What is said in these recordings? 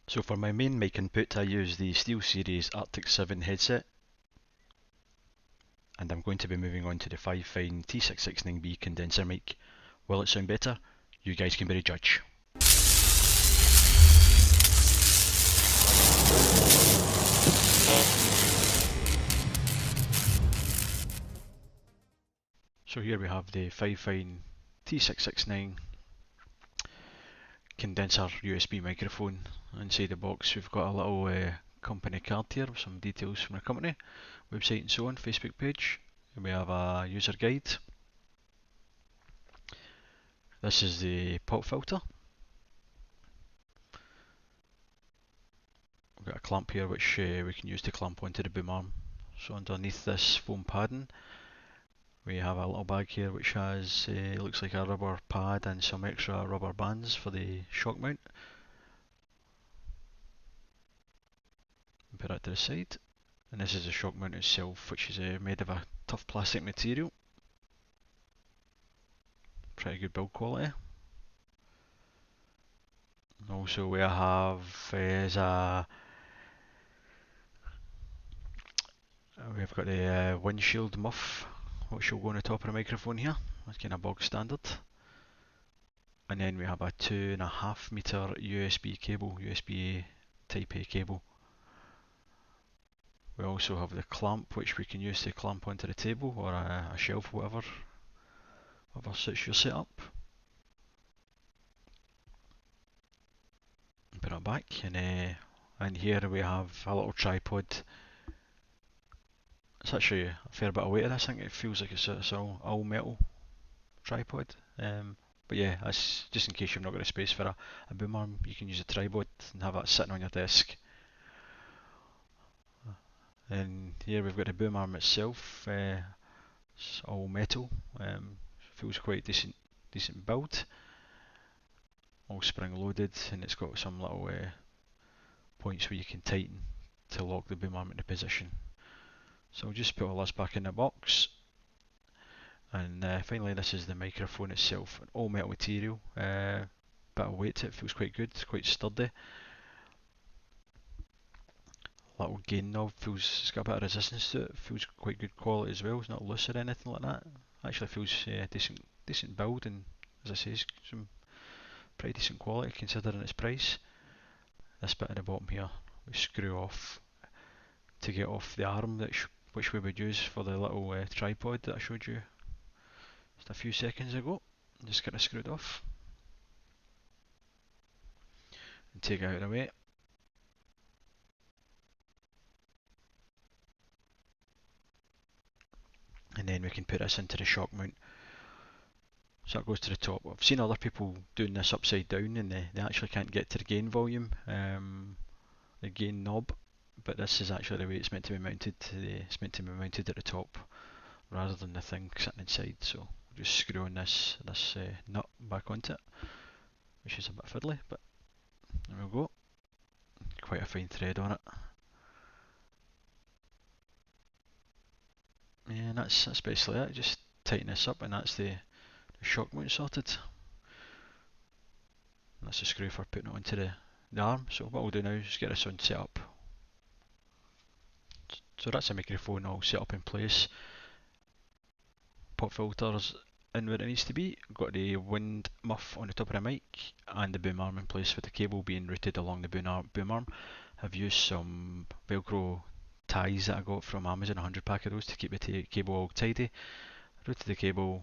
So for my main mic input I use the Steelseries Arctis 7 headset, and I'm going to be moving on to the Fifine T669B condenser mic. Will it sound better? You guys can be the judge. So here we have the Fifine T669 condenser USB microphone. Inside the box we've got a little company card here with some details from the company, website and so on, Facebook page. And we have a user guide. This is the pop filter. We've got a clamp here which we can use to clamp onto the boom arm. So underneath this foam padding we have a little bag here which has looks like a rubber pad and some extra rubber bands for the shock mount. Put that to the side. And this is the shock mount itself, which is made of a tough plastic material. Pretty good build quality. And also we have we've got the windshield muff, which will go on the top of the microphone here. That's kind of bog standard. And then we have a 2.5 meter USB cable, USB Type A cable. We also have the clamp, which we can use to clamp onto the table or a shelf, whatever suits your setup. Put it back, and here we have a little tripod. It's actually a fair bit of weight of this. I think it feels like it's all metal tripod. But yeah, that's just in case you've not got a space for a boom arm. You can use a tripod and have that sitting on your desk. And here we've got the boom arm itself. It's all metal. Feels quite decent build. All spring loaded, and it's got some little points where you can tighten to lock the boom arm into position. So I'll just put all this back in the box. And finally, this is the microphone itself, an all metal material, bit of weight to it, feels quite good, quite sturdy. Little gain knob, it's got a bit of resistance to it, feels quite good quality as well, it's not loose or anything like that. Actually feels decent build, and as I say, some pretty decent quality considering its price. This bit at the bottom here, we screw off to get off the arm which we would use for the little tripod that I showed you just a few seconds ago. Just get it screwed off and take it out of the way. And then we can put this into the shock mount. So it goes to the top. I've seen other people doing this upside down and they actually can't get to the gain volume, the gain knob, but this is actually the way it's meant to be mounted. It's meant to be mounted at the top rather than the thing sitting inside. So we'll just screw on this nut back onto it, which is a bit fiddly, but there we go. Quite a fine thread on it. Yeah, and that's basically it. Just tighten this up and that's the shock mount sorted. And that's the screw for putting it onto the arm. So what we'll do now is get this one set up. So that's the microphone all set up in place. Pop filters in where it needs to be. Got the wind muff on the top of the mic and the boom arm in place with the cable being routed along the boom arm. I've used some Velcro ties that I got from Amazon, 100 pack of those to keep the cable all tidy. Routed the cable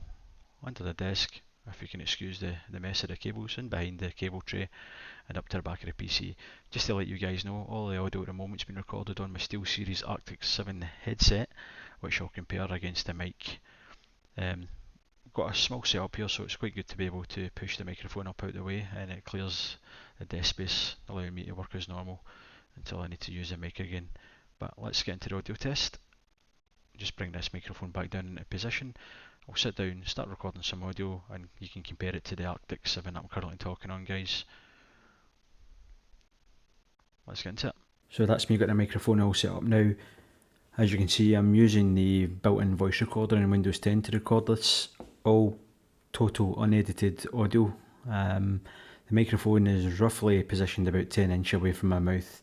onto the desk, if you can excuse the mess of the cables, in behind the cable tray and up to the back of the PC. Just to let you guys know, all the audio at the moment has been recorded on my Steelseries Arctis 7 headset, which I'll compare against the mic. Got a small setup here, so it's quite good to be able to push the microphone up out the way and it clears the desk space, allowing me to work as normal until I need to use the mic again. But let's get into the audio test. Just bring this microphone back down into position. I'll sit down, start recording some audio, and you can compare it to the Arctis 7 that I'm currently talking on, guys. Let's get into it. So that's me got the microphone all set up now. As you can see, I'm using the built-in voice recorder in Windows 10 to record this. All total unedited audio. The microphone is roughly positioned about 10 inches away from my mouth,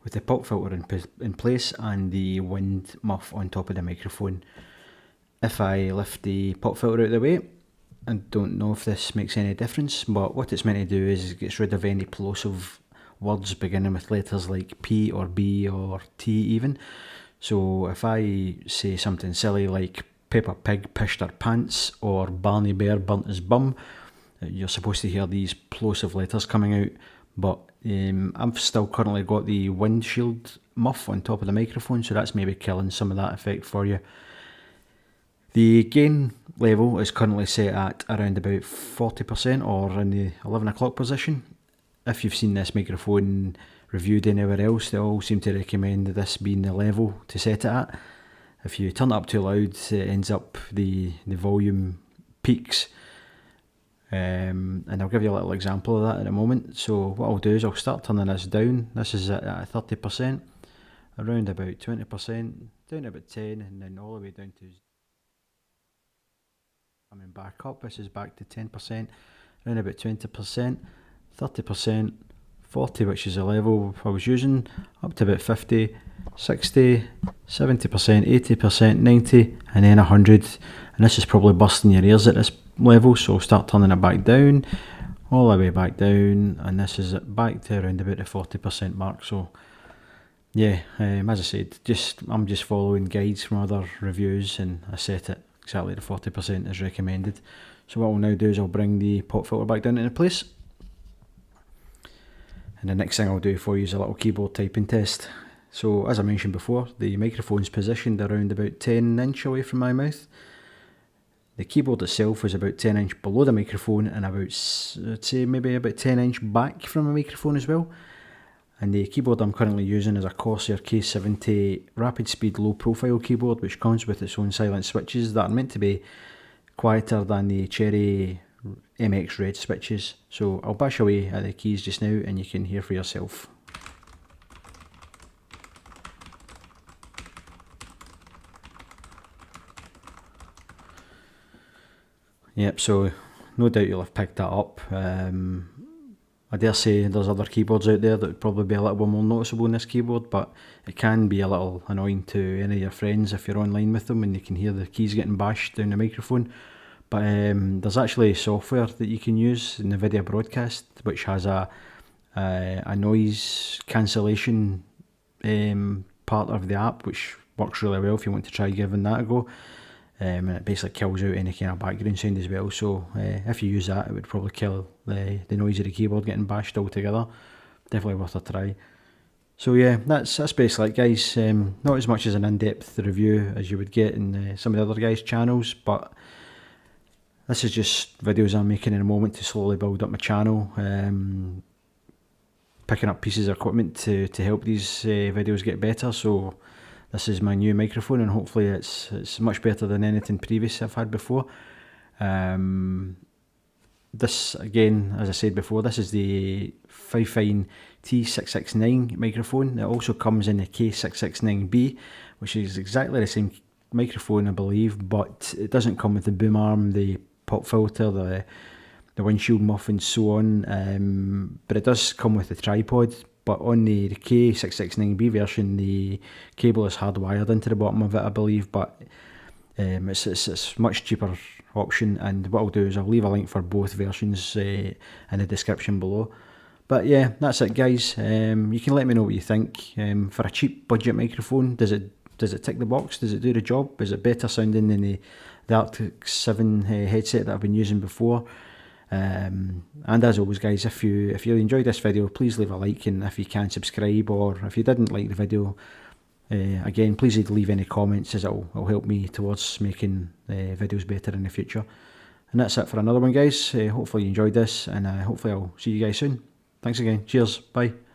with the pop filter in place and the wind muff on top of the microphone. If I lift the pop filter out of the way, I don't know if this makes any difference, but what it's meant to do is it gets rid of any plosive words beginning with letters like P or B or T even. So if I say something silly like Peppa Pig pissed her pants or Barney Bear burnt his bum, you're supposed to hear these plosive letters coming out, but I've still currently got the windshield muff on top of the microphone, so that's maybe killing some of that effect for you. The gain level is currently set at around about 40% or in the 11 o'clock position. If you've seen this microphone reviewed anywhere else, they all seem to recommend this being the level to set it at. If you turn it up too loud, it ends up the volume peaks. And I'll give you a little example of that in a moment. So what I'll do is I'll start turning this down. This is at 30%, around about 20%, down about 10, and then all the way down to coming back up. This is back to 10%, around about 20%, 30%, 40, which is the level I was using, up to about 50, 60, 70%, 80%, 90, and then 100. And this is probably busting your ears at this level, so start turning it back down, all the way back down, and this is back to around about the 40% mark. So yeah, as I said, I'm just following guides from other reviews, and I set it exactly the 40% as recommended. So what I'll now do is I'll bring the pop filter back down into place, and the next thing I'll do for you is a little keyboard typing test. So as I mentioned before, the microphone's positioned around about 10 inches away from my mouth. The keyboard itself is about 10 inches below the microphone and about, I'd say maybe about 10 inches back from the microphone as well. And the keyboard I'm currently using is a Corsair K70 rapid speed low profile keyboard, which comes with its own silent switches that are meant to be quieter than the Cherry MX Red switches. So I'll bash away at the keys just now and you can hear for yourself. Yep, so no doubt you'll have picked that up. I dare say there's other keyboards out there that would probably be a little bit more noticeable in this keyboard, but it can be a little annoying to any of your friends if you're online with them and you can hear the keys getting bashed down the microphone. But there's actually software that you can use in the video broadcast which has a noise cancellation part of the app, which works really well if you want to try giving that a go. And it basically kills out any kind of background sound as well, so if you use that it would probably kill the noise of the keyboard getting bashed altogether. Definitely worth a try. So yeah, that's basically it, guys. Not as much as an in-depth review as you would get in some of the other guys' channels, but this is just videos I'm making in a moment to slowly build up my channel, picking up pieces of equipment to help these videos get better. So this is my new microphone and hopefully it's much better than anything previous I've had before. This, again, as I said before, this is the Fifine T669 microphone. It also comes in the K669B, which is exactly the same microphone I believe, but it doesn't come with the boom arm, the pop filter, the windshield muff and so on, but it does come with the tripod. But on the K669B version, the cable is hardwired into the bottom of it, I believe, but it's a much cheaper option, and what I'll do is I'll leave a link for both versions in the description below. But yeah, that's it, guys. You can let me know what you think. For a cheap budget microphone, does it tick the box? Does it do the job? Is it better sounding than the Arctis 7 headset that I've been using before? And as always, guys, if you enjoyed this video, please leave a like, and if you can, subscribe, or if you didn't like the video, again, please leave any comments, as it'll help me towards making videos better in the future. And that's it for another one, guys. Hopefully you enjoyed this, and hopefully I'll see you guys soon. Thanks again. Cheers. Bye.